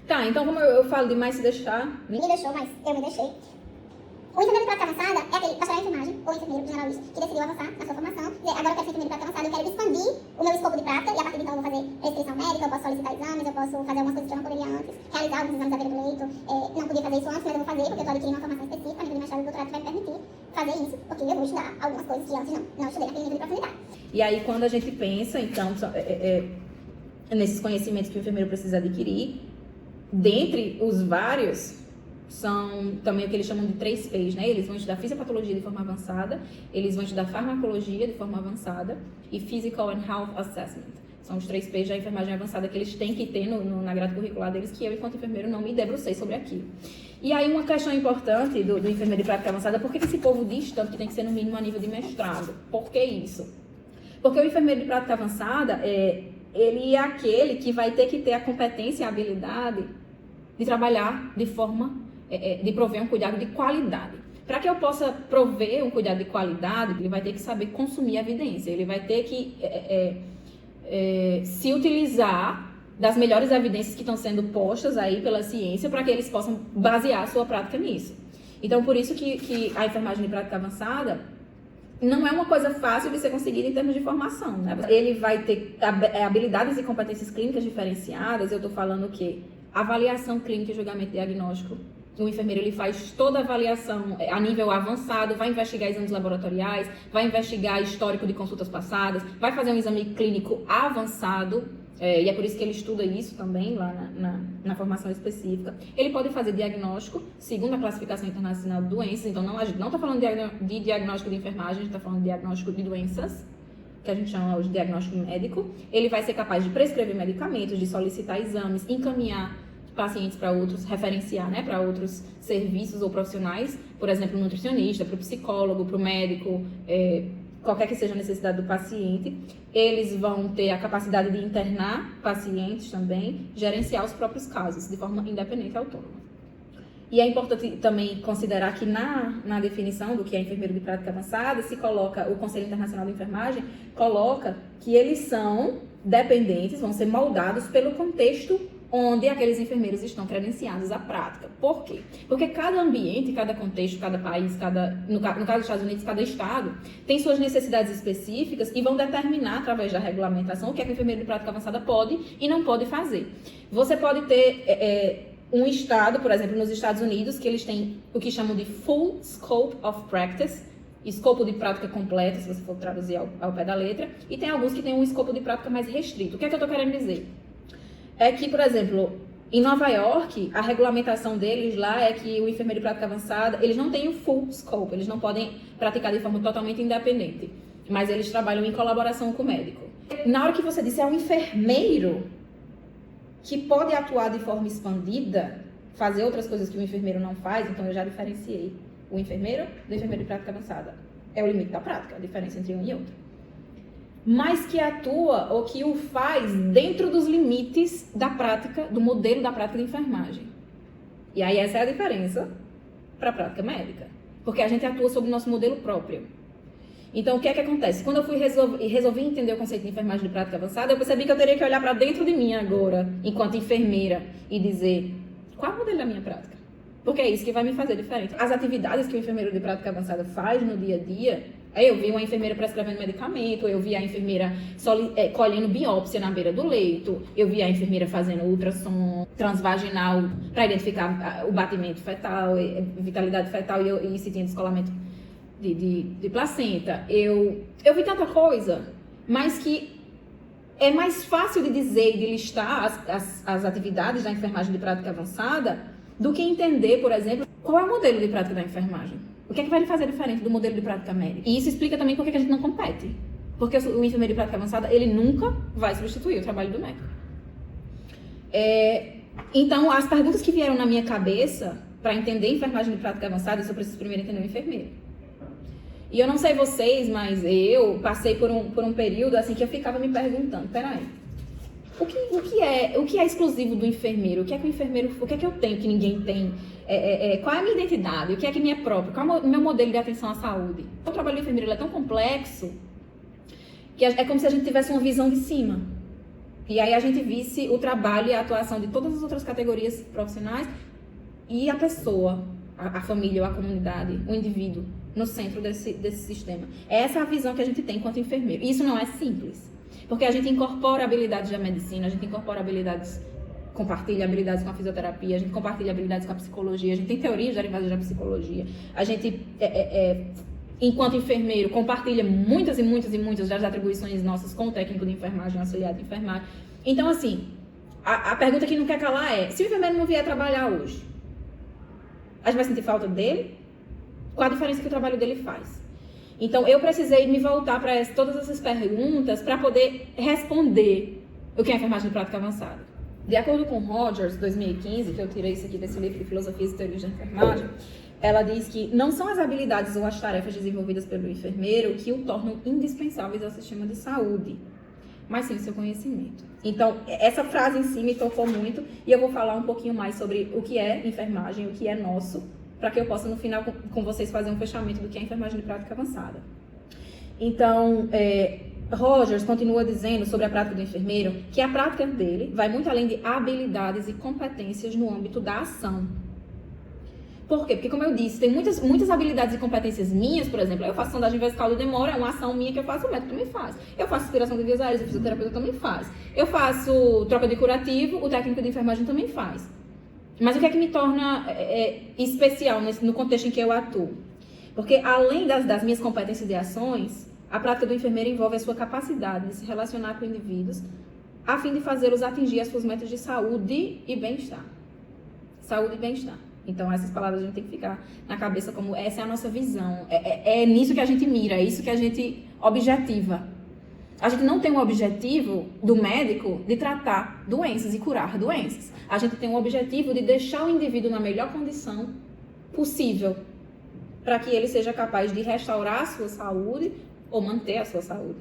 Tá, então como eu falo demais se deixar... Me deixou, mas eu me deixei. O enfermeiro de prática avançada é aquele bacharel em enfermagem, ou enfermeiro generalista, que decidiu avançar na sua formação. Dizer, agora eu quero ser enfermeiro de prática avançada, eu quero expandir o meu escopo de prática, e a partir de então eu vou fazer prescrição médica, eu posso solicitar exames, eu posso fazer algumas coisas que eu não poderia antes, realizar alguns exames à beira do leito. Não podia fazer isso antes, mas eu vou fazer, porque eu estou adquirindo uma formação específica, a nível de mestrado e doutorado vai me permitir fazer isso, porque eu vou estudar algumas coisas que antes não estudei naquele nível de profundidade. E aí, quando a gente pensa, então, nesses conhecimentos que o enfermeiro precisa adquirir, dentre os vários, são também o que eles chamam de 3 P's, né? Eles vão estudar fisiopatologia de forma avançada, eles vão estudar farmacologia de forma avançada e Physical and Health Assessment. São os 3 P's da enfermagem avançada que eles têm que ter na grade curricular deles, que eu, enquanto enfermeiro, não me debrucei sobre aquilo. E aí, uma questão importante do enfermeiro de prática avançada, por que esse povo diz tanto que tem que ser no mínimo a nível de mestrado? Por que isso? Porque o enfermeiro de prática avançada, ele é aquele que vai ter que ter a competência e a habilidade de trabalhar de forma, de prover um cuidado de qualidade. Para que eu possa prover um cuidado de qualidade, ele vai ter que saber consumir a evidência, ele vai ter que se utilizar das melhores evidências que estão sendo postas aí pela ciência para que eles possam basear a sua prática nisso. Então, por isso que a enfermagem de prática avançada não é uma coisa fácil de ser conseguida em termos de formação, né? Ele vai ter habilidades e competências clínicas diferenciadas. Eu estou falando o quê? Avaliação clínica e julgamento diagnóstico. O enfermeiro ele faz toda a avaliação a nível avançado, vai investigar exames laboratoriais, vai investigar histórico de consultas passadas, vai fazer um exame clínico avançado, e é por isso que ele estuda isso também lá na formação específica. Ele pode fazer diagnóstico segundo a classificação internacional de doenças, então a gente não está falando de diagnóstico de enfermagem, a gente está falando de diagnóstico de doenças, que a gente chama de diagnóstico médico. Ele vai ser capaz de prescrever medicamentos, de solicitar exames, encaminhar pacientes para outros, referenciar, né, para outros serviços ou profissionais, por exemplo, nutricionista, para o psicólogo, para o médico, qualquer que seja a necessidade do paciente. Eles vão ter a capacidade de internar pacientes também, gerenciar os próprios casos de forma independente e autônoma. E é importante também considerar que na definição do que é enfermeiro de prática avançada, se coloca, o Conselho Internacional de Enfermagem coloca que eles são dependentes, vão ser moldados pelo contexto onde aqueles enfermeiros estão credenciados à prática. Por quê? Porque cada ambiente, cada contexto, cada país, no caso dos Estados Unidos, cada estado tem suas necessidades específicas e vão determinar, através da regulamentação, o que é que o enfermeiro de prática avançada pode e não pode fazer. Você pode ter um estado, por exemplo, nos Estados Unidos, que eles têm o que chamam de Full Scope of Practice, escopo de prática completo, se você for traduzir ao pé da letra, e tem alguns que têm um escopo de prática mais restrito. O que é que eu estou querendo dizer? É que, por exemplo, em Nova York, a regulamentação deles lá é que o enfermeiro de prática avançada, eles não têm o full scope, eles não podem praticar de forma totalmente independente, mas eles trabalham em colaboração com o médico. Na hora que você disse, é um enfermeiro que pode atuar de forma expandida, fazer outras coisas que o enfermeiro não faz, então eu já diferenciei o enfermeiro do enfermeiro de prática avançada. É o limite da prática, a diferença entre um e outro. Mas que atua ou que o faz dentro dos limites da prática, do modelo da prática de enfermagem. E aí essa é a diferença para a prática médica. Porque a gente atua sob o nosso modelo próprio. Então, o que é que acontece? Quando eu fui resolvi entender o conceito de enfermagem de prática avançada, eu percebi que eu teria que olhar para dentro de mim agora, enquanto enfermeira, e dizer, qual é o modelo da minha prática? Porque é isso que vai me fazer diferente. As atividades que o enfermeiro de prática avançada faz no dia a dia, eu vi uma enfermeira prescrevendo medicamento, eu vi a enfermeira colhendo biópsia na beira do leito, eu vi a enfermeira fazendo ultrassom transvaginal para identificar o batimento fetal, vitalidade fetal e se tinha descolamento de placenta. Eu vi tanta coisa, mas que é mais fácil de dizer e de listar as atividades da enfermagem de prática avançada do que entender, por exemplo, qual é o modelo de prática da enfermagem. O que é que vai lhe fazer diferente do modelo de prática médica? E isso explica também por que a gente não compete. Porque o enfermeiro de prática avançada, ele nunca vai substituir o trabalho do médico. Então, as perguntas que vieram na minha cabeça para entender enfermagem de prática avançada, eu preciso primeiro entender o enfermeiro. E eu não sei vocês, mas eu passei por um período assim que eu ficava me perguntando, peraí, o que é exclusivo do enfermeiro? O que é que o enfermeiro, o que é que eu tenho que ninguém tem? Qual é a minha identidade? O que é que me é próprio? Qual é o meu modelo de atenção à saúde? O trabalho do enfermeiro é tão complexo que é como se a gente tivesse uma visão de cima. E aí a gente visse o trabalho e a atuação de todas as outras categorias profissionais e a pessoa, a família, ou a comunidade, o indivíduo, no centro desse sistema. Essa é a visão que a gente tem enquanto enfermeiro. E isso não é simples, porque a gente incorpora habilidades da medicina, a gente incorpora habilidades, compartilha habilidades com a fisioterapia, a gente compartilha habilidades com a psicologia, a gente tem teorias derivadas da psicologia, a gente, enquanto enfermeiro, compartilha muitas e muitas e muitas das atribuições nossas com o técnico de enfermagem, auxiliar de enfermagem. Então, assim, a pergunta que não quer calar é, se o enfermeiro não vier trabalhar hoje, a gente vai sentir falta dele? Qual a diferença que o trabalho dele faz? Então, eu precisei me voltar para todas essas perguntas para poder responder o que é enfermagem de prática avançada. De acordo com Rogers, 2015, que eu tirei isso aqui desse livro de Filosofias e Teorias da Enfermagem, ela diz que não são as habilidades ou as tarefas desenvolvidas pelo enfermeiro que o tornam indispensáveis ao sistema de saúde, mas sim o seu conhecimento. Então, essa frase em si me tocou muito e eu vou falar um pouquinho mais sobre o que é enfermagem, o que é nosso, para que eu possa, no final, com vocês, fazer um fechamento do que é enfermagem de prática avançada. Então, Rogers continua dizendo sobre a prática do enfermeiro que a prática dele vai muito além de habilidades e competências no âmbito da ação. Por quê? Porque, como eu disse, tem muitas habilidades e competências minhas, por exemplo, eu faço sondagem vesical de demora, é uma ação minha que eu faço, o médico também faz. Eu faço aspiração de vias aéreas, o fisioterapeuta também faz. Eu faço troca de curativo, o técnico de enfermagem também faz. Mas o que é que me torna especial no contexto em que eu atuo? Porque, além das minhas competências e ações, a prática do enfermeiro envolve a sua capacidade de se relacionar com indivíduos a fim de fazê-los atingir as suas metas de saúde e bem-estar. Saúde e bem-estar. Então, essas palavras a gente tem que ficar na cabeça como essa é a nossa visão. É nisso que a gente mira, é isso que a gente objetiva. A gente não tem um objetivo do médico de tratar doenças e curar doenças. A gente tem um objetivo de deixar o indivíduo na melhor condição possível para que ele seja capaz de restaurar a sua saúde ou manter a sua saúde.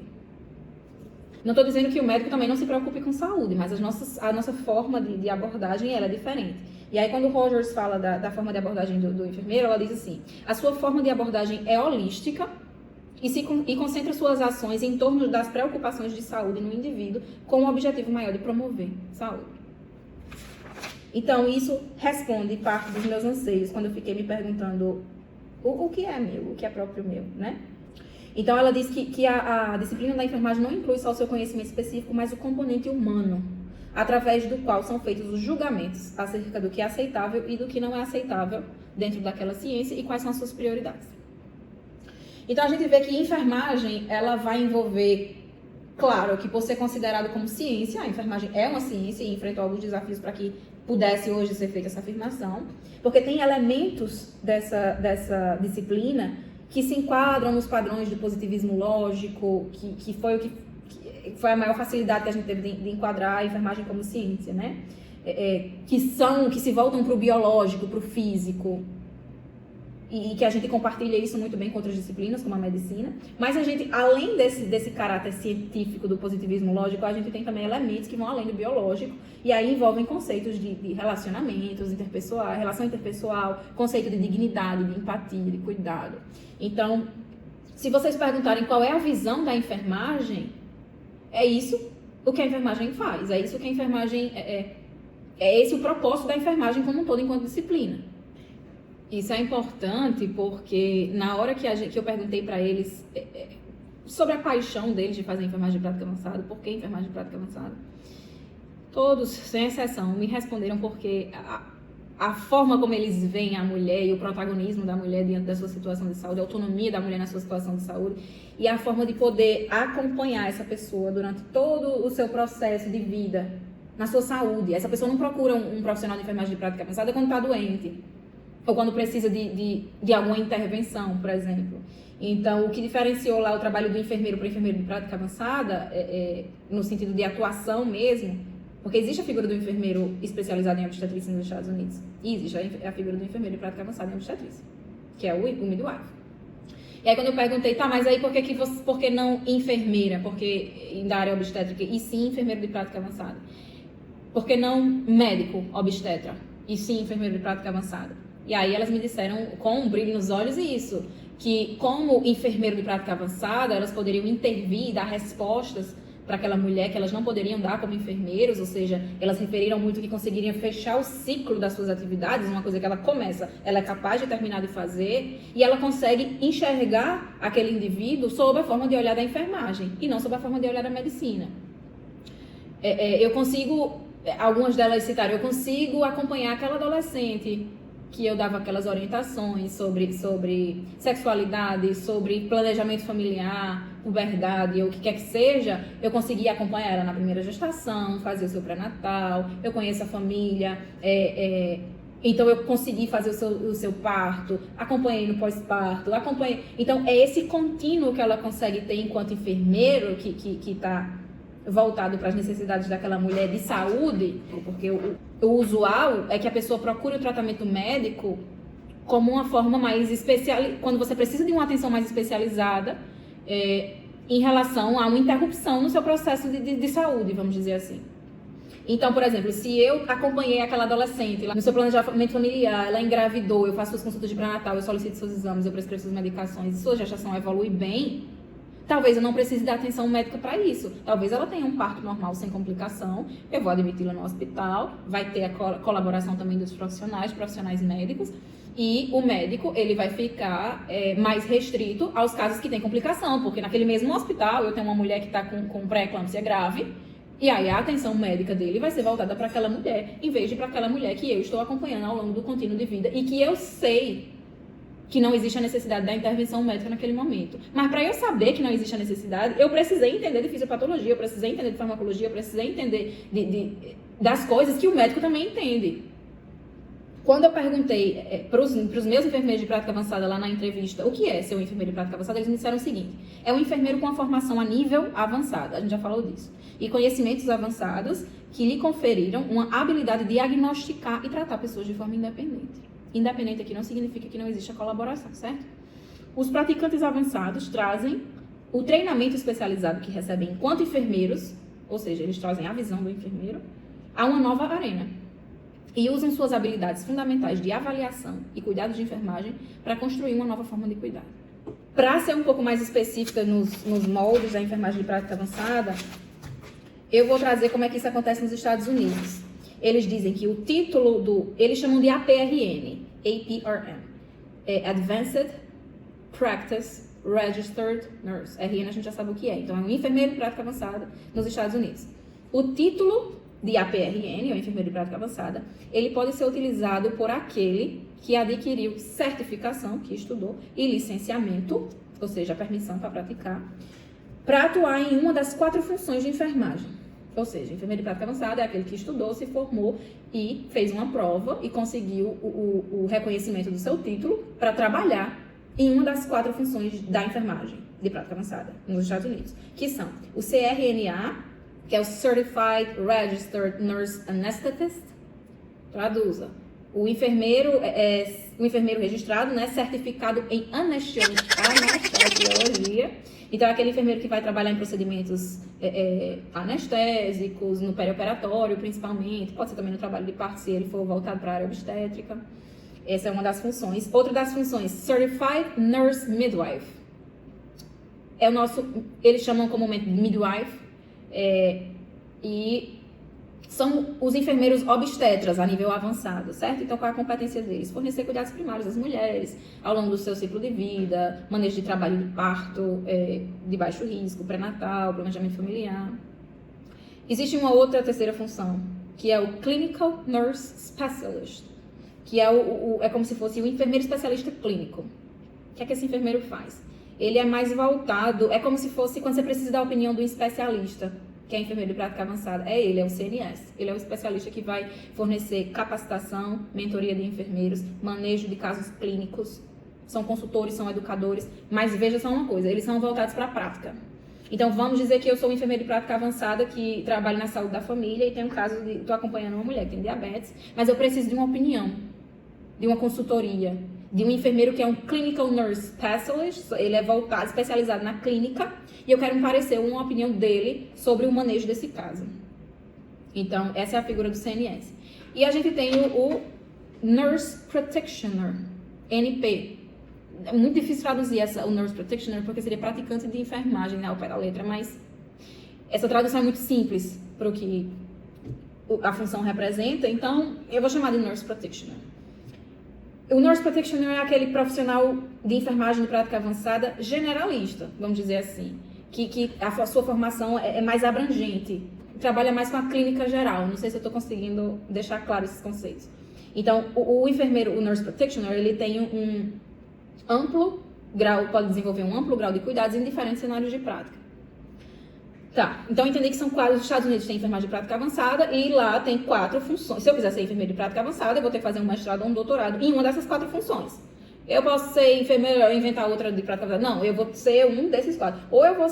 Não estou dizendo que o médico também não se preocupe com saúde, mas a nossa forma de abordagem ela é diferente. E aí, quando o Rogers fala da forma de abordagem do enfermeiro, ela diz assim, a sua forma de abordagem é holística e concentra suas ações em torno das preocupações de saúde no indivíduo com o objetivo maior de promover saúde. Então, isso responde parte dos meus anseios, quando eu fiquei me perguntando o que é meu, o que é próprio meu, né? Então, ela diz que a disciplina da enfermagem não inclui só o seu conhecimento específico, mas o componente humano, através do qual são feitos os julgamentos acerca do que é aceitável e do que não é aceitável dentro daquela ciência e quais são as suas prioridades. Então, a gente vê que enfermagem, ela vai envolver, claro, que por ser considerado como ciência, a enfermagem é uma ciência e enfrentou alguns desafios para que pudesse hoje ser feita essa afirmação, porque tem elementos dessa disciplina que se enquadram nos padrões do positivismo lógico, que foi a maior facilidade que a gente teve de enquadrar a enfermagem como ciência, né? Que se voltam para o biológico, para o físico, e que a gente compartilha isso muito bem com outras disciplinas, como a medicina. Mas a gente, além desse caráter científico do positivismo lógico, a gente tem também elementos que vão além do biológico, e aí envolvem conceitos de relacionamentos interpessoais, relação interpessoal, conceito de dignidade, de empatia, de cuidado. Então, se vocês perguntarem qual é a visão da enfermagem, é isso o que a enfermagem faz, é isso que a enfermagem é esse o propósito da enfermagem como um todo enquanto disciplina. Isso é importante porque na hora que eu perguntei para eles sobre a paixão deles de fazer enfermagem de prática avançada, por que enfermagem de prática avançada, todos, sem exceção, me responderam porque a forma como eles veem a mulher e o protagonismo da mulher diante da sua situação de saúde, a autonomia da mulher na sua situação de saúde e a forma de poder acompanhar essa pessoa durante todo o seu processo de vida, na sua saúde. Essa pessoa não procura um profissional de enfermagem de prática avançada quando está doente ou quando precisa de alguma intervenção, por exemplo. Então, o que diferenciou lá o trabalho do enfermeiro para o enfermeiro de prática avançada, no sentido de atuação mesmo, porque existe a figura do enfermeiro especializado em obstetrícia nos Estados Unidos. E existe a figura do enfermeiro de prática avançada em obstetrícia, que é o midwife. E aí quando eu perguntei, tá, mas aí por que não enfermeira? Porque da área obstétrica, e sim enfermeiro de prática avançada. Por que não médico obstetra? E sim enfermeiro de prática avançada? E aí elas me disseram, com um brilho nos olhos, isso, que como enfermeiro de prática avançada, elas poderiam intervir e dar respostas para aquela mulher que elas não poderiam dar como enfermeiros, ou seja, elas referiram muito que conseguiriam fechar o ciclo das suas atividades, uma coisa que ela começa, ela é capaz de terminar de fazer, e ela consegue enxergar aquele indivíduo sob a forma de olhar da enfermagem, e não sob a forma de olhar da medicina. Eu consigo, algumas delas citaram, eu consigo acompanhar aquela adolescente que eu dava aquelas orientações sobre sexualidade, sobre planejamento familiar, puberdade, ou o que quer que seja, eu consegui acompanhar ela na primeira gestação, fazer o seu pré-natal, eu conheço a família, então eu consegui fazer o seu parto, acompanhei no pós-parto, acompanhei. Então é esse contínuo que ela consegue ter enquanto enfermeiro, que está voltado para as necessidades daquela mulher de saúde, porque o usual é que a pessoa procure o tratamento médico como uma forma mais especializada, quando você precisa de uma atenção mais especializada em relação a uma interrupção no seu processo de saúde, vamos dizer assim. Então, por exemplo, se eu acompanhei aquela adolescente no seu planejamento familiar, ela engravidou, eu faço suas consultas de pré-natal, eu solicito seus exames, eu prescrevo suas medicações e sua gestação evolui bem, talvez eu não precise dar atenção médica para isso. Talvez ela tenha um parto normal sem complicação, eu vou admiti-la no hospital, vai ter a colaboração também dos profissionais médicos, e o médico ele vai ficar mais restrito aos casos que têm complicação, porque naquele mesmo hospital eu tenho uma mulher que está com pré-eclâmpsia grave, e aí a atenção médica dele vai ser voltada para aquela mulher, em vez de para aquela mulher que eu estou acompanhando ao longo do contínuo de vida, e que eu sei que não existe a necessidade da intervenção médica naquele momento. Mas para eu saber que não existe a necessidade, eu precisei entender de fisiopatologia, eu precisei entender de farmacologia, eu precisei entender das coisas que o médico também entende. Quando eu perguntei para os meus enfermeiros de prática avançada lá na entrevista o que é ser um enfermeiro de prática avançada, eles me disseram o seguinte: é um enfermeiro com a formação a nível avançado, a gente já falou disso, e conhecimentos avançados que lhe conferiram uma habilidade de diagnosticar e tratar pessoas de forma independente. Independente aqui não significa que não existe a colaboração, certo? Os praticantes avançados trazem o treinamento especializado que recebem enquanto enfermeiros, ou seja, eles trazem a visão do enfermeiro, a uma nova arena. E usam suas habilidades fundamentais de avaliação e cuidado de enfermagem para construir uma nova forma de cuidado. Para ser um pouco mais específica nos moldes da enfermagem de prática avançada, eu vou trazer como é que isso acontece nos Estados Unidos. Eles dizem que o título eles chamam de APRN, Advanced Practice Registered Nurse. RN a gente já sabe o que é. Então, é um enfermeiro de prática avançada nos Estados Unidos. O título de APRN, ou enfermeiro de prática avançada, ele pode ser utilizado por aquele que adquiriu certificação, que estudou, e licenciamento, ou seja, a permissão para praticar, para atuar em uma das 4 funções de enfermagem. Ou seja, enfermeiro de prática avançada é aquele que estudou, se formou e fez uma prova e conseguiu o reconhecimento do seu título para trabalhar em uma das 4 funções da enfermagem de prática avançada nos Estados Unidos, que são o CRNA, que é o Certified Registered Nurse Anesthetist, traduza, o enfermeiro registrado, né, certificado em anestesiologia. Então, é aquele enfermeiro que vai trabalhar em procedimentos anestésicos, no perioperatório, principalmente. Pode ser também no trabalho de parto, se ele for voltado para a área obstétrica. Essa é uma das funções. Outra das funções, Certified Nurse Midwife. Eles chamam comumente de midwife, e são os enfermeiros obstetras a nível avançado, certo? Então, qual é a competência deles? Fornecer cuidados primários às mulheres ao longo do seu ciclo de vida, manejo de trabalho de parto de baixo risco, pré-natal, planejamento familiar. Existe uma outra terceira função, que é o Clinical Nurse Specialist, que é como se fosse o enfermeiro especialista clínico. O que é que esse enfermeiro faz? Ele é mais voltado, é como se fosse quando você precisa da opinião do especialista, que é enfermeiro de prática avançada. Ele é o CNS. Ele é o especialista que vai fornecer capacitação, mentoria de enfermeiros, manejo de casos clínicos. São consultores, são educadores, mas veja só uma coisa, eles são voltados para a prática. Então, vamos dizer que eu sou um enfermeiro de prática avançada que trabalho na saúde da família e tem um caso de... Estou acompanhando uma mulher que tem diabetes, mas eu preciso de uma opinião, de uma consultoria, de um enfermeiro que é um Clinical Nurse Specialist, ele é voltado, especializado na clínica, e eu quero um parecer, uma opinião dele sobre o manejo desse caso. Então, essa é a figura do CNS. E a gente tem o Nurse Practitioner, NP. É muito difícil traduzir o Nurse Practitioner, porque seria praticante de enfermagem, né, ao pé da letra, mas Essa tradução é muito simples para o que a função representa, então eu vou chamar de Nurse Practitioner. O Nurse Practitioner é aquele profissional de enfermagem de prática avançada generalista, vamos dizer assim, que a sua formação é mais abrangente, trabalha mais com a clínica geral. Não sei se eu estou conseguindo deixar claro esses conceitos. Então, o enfermeiro, o Nurse Practitioner, ele tem um amplo grau, pode desenvolver um amplo grau de cuidados em diferentes cenários de prática. Tá, então entendi que são 4, os Estados Unidos têm enfermagem de prática avançada e lá tem 4 funções. Se eu quiser ser enfermeiro de prática avançada, eu vou ter que fazer um mestrado ou um doutorado em uma dessas 4 funções. Eu posso ser enfermeiro e inventar outra de prática avançada? Não, eu vou ser um desses 4. Ou eu vou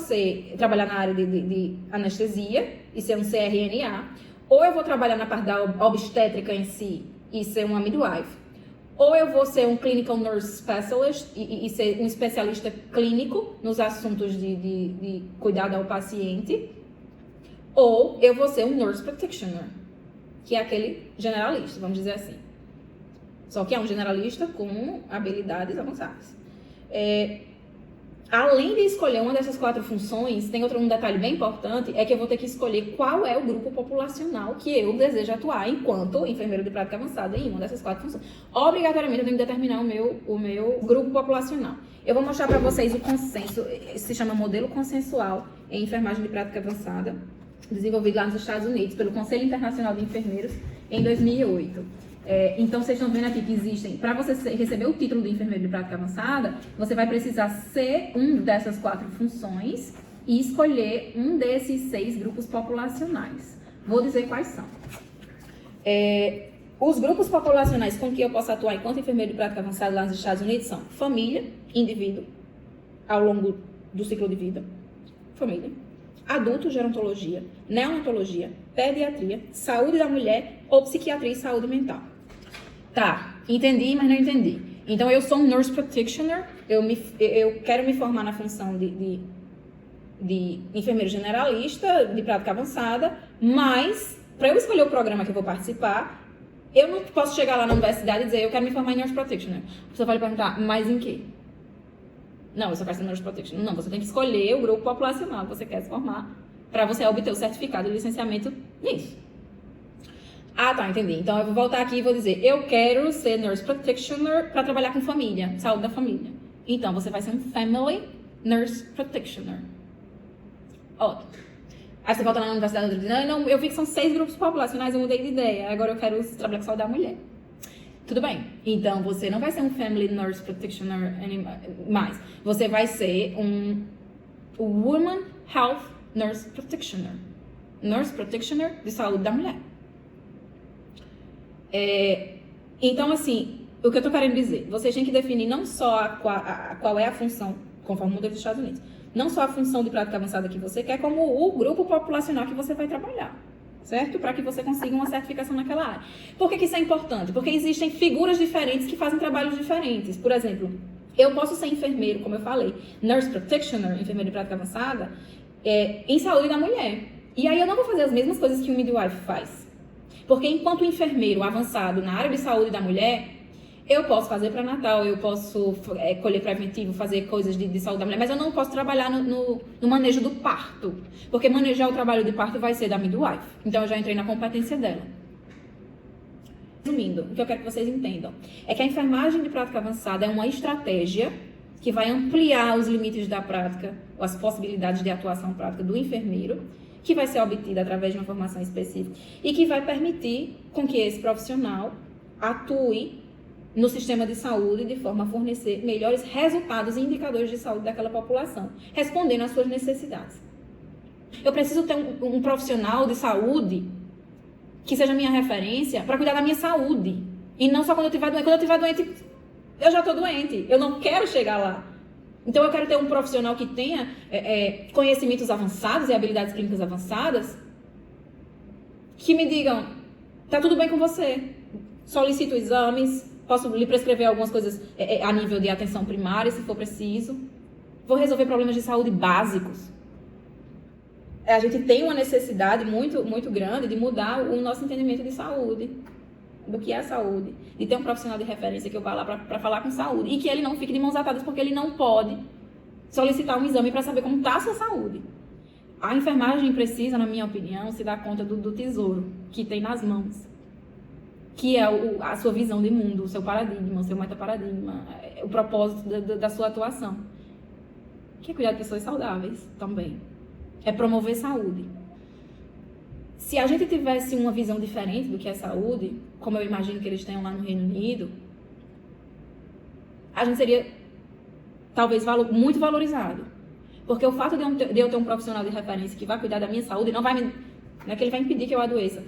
trabalhar na área de anestesia e ser um CRNA, ou eu vou trabalhar na parte da obstétrica em si e ser uma midwife. Ou eu vou ser um clinical nurse specialist e ser um especialista clínico nos assuntos de cuidado ao paciente. Ou eu vou ser um nurse practitioner, que é aquele generalista, vamos dizer assim. Só que é um generalista com habilidades avançadas. Além de escolher uma dessas 4 funções, tem um detalhe bem importante, é que eu vou ter que escolher qual é o grupo populacional que eu desejo atuar enquanto enfermeiro de prática avançada em uma dessas 4 funções. Obrigatoriamente eu tenho que determinar o meu grupo populacional. Eu vou mostrar para vocês o consenso, se chama modelo consensual em enfermagem de prática avançada, desenvolvido lá nos Estados Unidos pelo Conselho Internacional de Enfermeiros em 2008. Então, vocês estão vendo aqui que existem, para você receber o título de enfermeiro de prática avançada, você vai precisar ser um dessas 4 funções e escolher um desses 6 grupos populacionais. Vou dizer quais são. Os grupos populacionais com que eu posso atuar enquanto enfermeiro de prática avançada lá nos Estados Unidos são família, indivíduo, ao longo do ciclo de vida, família, adulto, gerontologia, neonatologia, pediatria, saúde da mulher ou psiquiatria e saúde mental. Tá, entendi, mas não entendi. Então, eu sou um nurse practitioner, eu quero me formar na função de enfermeiro generalista, de prática avançada, mas, para eu escolher o programa que eu vou participar, eu não posso chegar lá na universidade e dizer, eu quero me formar em nurse practitioner. A pessoa vai perguntar, mas em quê? Não, eu só quero ser nurse practitioner. Não, você tem que escolher o grupo populacional que você quer se formar para você obter o certificado de licenciamento nisso. Ah, tá, entendi. Então, eu vou voltar aqui e vou dizer, eu quero ser nurse practitioner para trabalhar com família, saúde da família. Então, você vai ser um family nurse practitioner. Ótimo. Aí você volta lá na universidade e diz, não, eu vi que são 6 grupos populacionais, eu mudei de ideia, agora eu quero trabalhar com saúde da mulher. Tudo bem. Então, você não vai ser um family nurse practitioner mais. Você vai ser um woman health nurse practitioner. Nurse practitioner de saúde da mulher. Então, assim, o que eu tô querendo dizer, vocês têm que definir não só qual é a função, conforme o modelo dos Estados Unidos, não só a função de prática avançada que você quer, como o grupo populacional que você vai trabalhar, certo? Para que você consiga uma certificação naquela área. Por que isso é importante? Porque existem figuras diferentes que fazem trabalhos diferentes. Por exemplo, eu posso ser enfermeiro, como eu falei, nurse practitioner, enfermeiro de prática avançada, em saúde da mulher. E aí eu não vou fazer as mesmas coisas que um midwife faz. Porque enquanto enfermeiro avançado na área de saúde da mulher, eu posso fazer pré-natal, eu posso colher preventivo, fazer coisas de saúde da mulher, mas eu não posso trabalhar no manejo do parto. Porque manejar o trabalho de parto vai ser da midwife. Então eu já entrei na competência dela. Resumindo, o que eu quero que vocês entendam é que a enfermagem de prática avançada é uma estratégia que vai ampliar os limites da prática, ou as possibilidades de atuação prática do enfermeiro, que vai ser obtida através de uma formação específica e que vai permitir com que esse profissional atue no sistema de saúde de forma a fornecer melhores resultados e indicadores de saúde daquela população, respondendo às suas necessidades. Eu preciso ter um profissional de saúde que seja minha referência para cuidar da minha saúde. E não só quando eu estiver doente. Quando eu estiver doente, eu já estou doente. Eu não quero chegar lá. Então, eu quero ter um profissional que tenha conhecimentos avançados e habilidades clínicas avançadas que me digam, tá tudo bem com você, solicito exames, posso lhe prescrever algumas coisas a nível de atenção primária, se for preciso, vou resolver problemas de saúde básicos. A gente tem uma necessidade muito, muito grande de mudar o nosso entendimento de saúde, do que é a saúde, de ter um profissional de referência que eu vá lá para falar com saúde e que ele não fique de mãos atadas porque ele não pode solicitar um exame para saber como está a sua saúde. a enfermagem precisa, na minha opinião, se dar conta do tesouro que tem nas mãos, que é a sua visão de mundo, o seu paradigma, o seu metaparadigma, o propósito da sua atuação, que é cuidar de pessoas saudáveis também, é promover saúde. Se a gente tivesse uma visão diferente do que é saúde, como eu imagino que eles tenham lá no Reino Unido, a gente seria talvez muito valorizado. Porque o fato de eu ter um profissional de referência que vai cuidar da minha saúde não é que ele vai impedir que eu adoeça,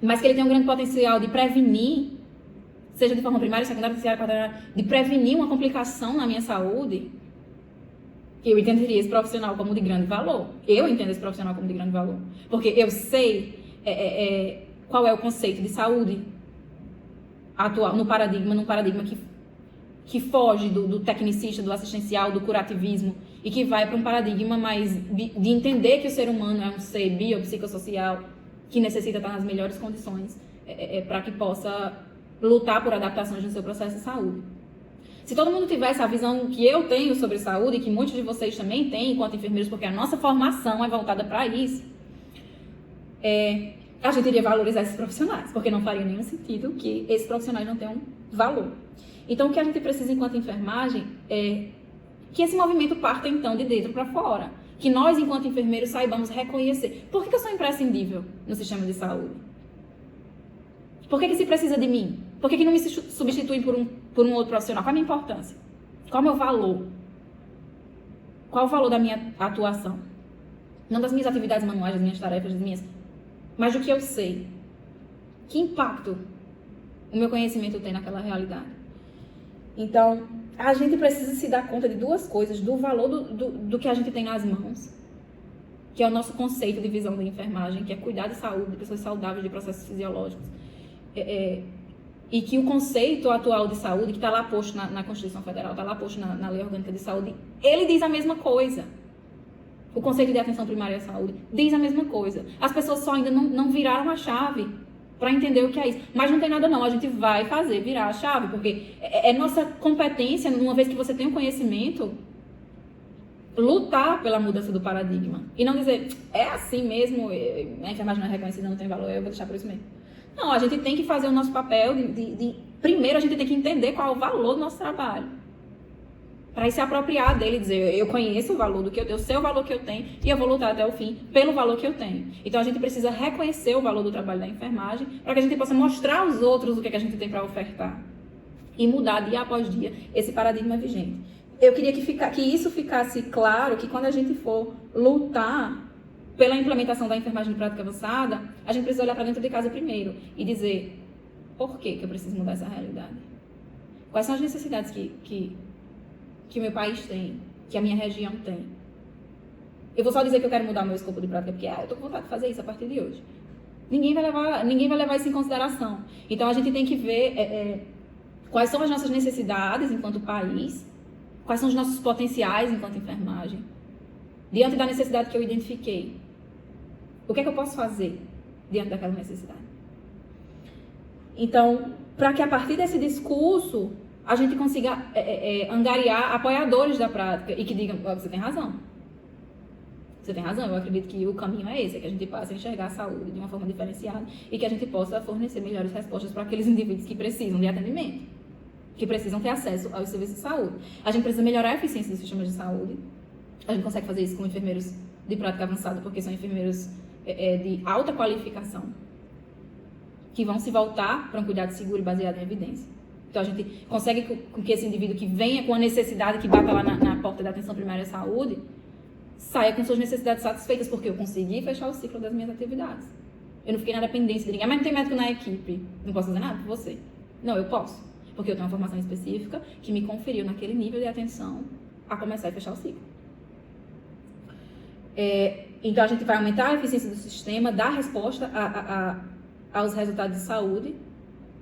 mas que ele tem um grande potencial de prevenir, seja de forma primária, secundária, terciária, quaternária, de prevenir uma complicação na minha saúde. Eu entenderia esse profissional como de grande valor. Eu entendo esse profissional como de grande valor. Porque eu sei qual é o conceito de saúde atual, num paradigma que foge do tecnicista, do assistencial, do curativismo, e que vai para um paradigma mais de entender que o ser humano é um ser biopsicossocial que necessita estar nas melhores condições para que possa lutar por adaptações no seu processo de saúde. Se todo mundo tivesse a visão que eu tenho sobre saúde, e que muitos de vocês também têm enquanto enfermeiros, porque a nossa formação é voltada para isso, a gente iria valorizar esses profissionais, porque não faria nenhum sentido que esses profissionais não tenham valor. Então, o que a gente precisa enquanto enfermagem é que esse movimento parta, então, de dentro para fora. Que nós, enquanto enfermeiros, saibamos reconhecer. Por que eu sou imprescindível no sistema de saúde? Por que se precisa de mim? Por que não me substituem por um outro profissional? Qual a minha importância? Qual é o meu valor? Qual o valor da minha atuação? Não das minhas atividades manuais, das minhas tarefas, mas do que eu sei. Que impacto o meu conhecimento tem naquela realidade? Então, a gente precisa se dar conta de duas coisas, do valor do que a gente tem nas mãos, que é o nosso conceito de visão da enfermagem, que é cuidar de saúde, de pessoas saudáveis, de processos fisiológicos. E que o conceito atual de saúde, que está lá posto na Constituição Federal, está lá posto na Lei Orgânica de Saúde, ele diz a mesma coisa. O conceito de atenção primária à saúde diz a mesma coisa. As pessoas só ainda não viraram a chave para entender o que é isso. Mas não tem nada não, a gente vai fazer virar a chave, porque é nossa competência, uma vez que você tem o conhecimento, lutar pela mudança do paradigma. E não dizer, é assim mesmo, a enfermagem não é reconhecida, não tem valor, eu vou deixar por isso mesmo. Não, a gente tem que fazer o nosso papel primeiro a gente tem que entender qual é o valor do nosso trabalho. Para se apropriar dele e dizer, eu conheço o valor do que eu sei o valor que eu tenho e eu vou lutar até o fim pelo valor que eu tenho. Então a gente precisa reconhecer o valor do trabalho da enfermagem para que a gente possa mostrar aos outros o que a gente tem para ofertar e mudar dia após dia esse paradigma vigente. Eu queria que isso ficasse claro, que quando a gente for lutar pela implementação da enfermagem de prática avançada, a gente precisa olhar para dentro de casa primeiro e dizer, por que eu preciso mudar essa realidade? Quais são as necessidades que o meu país tem, que a minha região tem. Eu vou só dizer que eu quero mudar o meu escopo de prática, porque eu estou com vontade de fazer isso a partir de hoje. Ninguém vai levar isso em consideração. Então, a gente tem que ver quais são as nossas necessidades enquanto país, quais são os nossos potenciais enquanto enfermagem, diante da necessidade que eu identifiquei. O que é que eu posso fazer diante daquela necessidade? Então, para que a partir desse discurso a gente consiga angariar apoiadores da prática e que digam, você tem razão. Você tem razão, eu acredito que o caminho é esse, é que a gente passe a enxergar a saúde de uma forma diferenciada e que a gente possa fornecer melhores respostas para aqueles indivíduos que precisam de atendimento, que precisam ter acesso aos serviços de saúde. A gente precisa melhorar a eficiência dos sistemas de saúde. A gente consegue fazer isso com enfermeiros de prática avançada, porque são enfermeiros de alta qualificação, que vão se voltar para um cuidado seguro e baseado em evidência. Então, a gente consegue com que esse indivíduo que venha com a necessidade, que bata lá na porta da atenção primária à saúde, saia com suas necessidades satisfeitas, porque eu consegui fechar o ciclo das minhas atividades. Eu não fiquei na dependência de ninguém. Mas não tem médico na equipe. Não posso fazer nada por você. Não, eu posso. Porque eu tenho uma formação específica que me conferiu naquele nível de atenção a começar e fechar o ciclo. Então, a gente vai aumentar a eficiência do sistema, dar resposta aos resultados de saúde,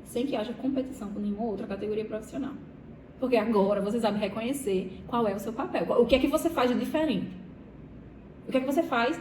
sem que haja competição com nenhuma outra categoria profissional. Porque agora você sabe reconhecer qual é o seu papel. O que é que você faz de diferente? O que é que você faz